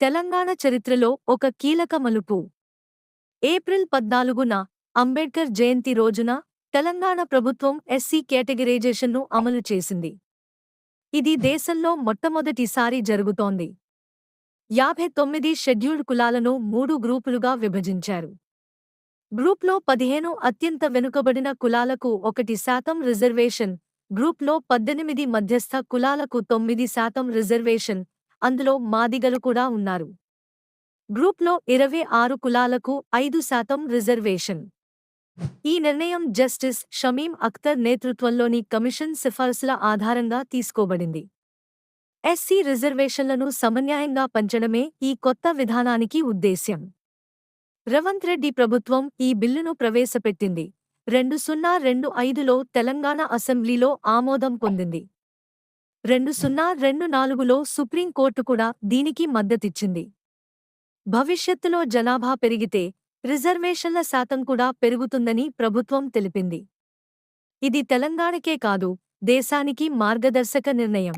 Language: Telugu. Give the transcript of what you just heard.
తెలంగాణ చరిత్రలో ఒక కీలక మలుపు. ఏప్రిల్ 14న అంబేడ్కర్ జయంతి రోజున తెలంగాణ ప్రభుత్వం ఎస్సీ కేటగిరైజేషన్ను అమలు చేసింది. ఇది దేశంలో మొట్టమొదటిసారి జరుగుతోంది. 59 షెడ్యూల్డ్ కులాలను 3 గ్రూపులుగా విభజించారు. గ్రూప్లో 15 అత్యంత వెనుకబడిన కులాలకు 1% రిజర్వేషన్, గ్రూప్లో 18 మధ్యస్థ కులాలకు 9% రిజర్వేషన్, అందులో మాదిగలు కూడా ఉన్నారు. గ్రూప్లో 26 కులాలకు 5% రిజర్వేషన్. ఈ నిర్ణయం జస్టిస్ షమీం అఖ్తర్ నేతృత్వంలోని కమిషన్ సిఫార్సుల ఆధారంగా తీసుకోబడింది. ఎస్సీ రిజర్వేషన్లను సమన్యాయంగా పంచడమే ఈ కొత్త విధానానికి ఉద్దేశ్యం. రేవంత్ రెడ్డి ప్రభుత్వం ఈ బిల్లును ప్రవేశపెట్టింది. 2025లో తెలంగాణ అసెంబ్లీలో ఆమోదం పొందింది. 2024లో సుప్రీంకోర్టు కూడా దీనికి మద్దతిచ్చింది. భవిష్యత్తులో జనాభా పెరిగితే రిజర్వేషన్ల శాతం కూడా పెరుగుతుందని ప్రభుత్వం తెలిపింది. ఇది తెలంగాణకే కాదు, దేశానికి మార్గదర్శక నిర్ణయం.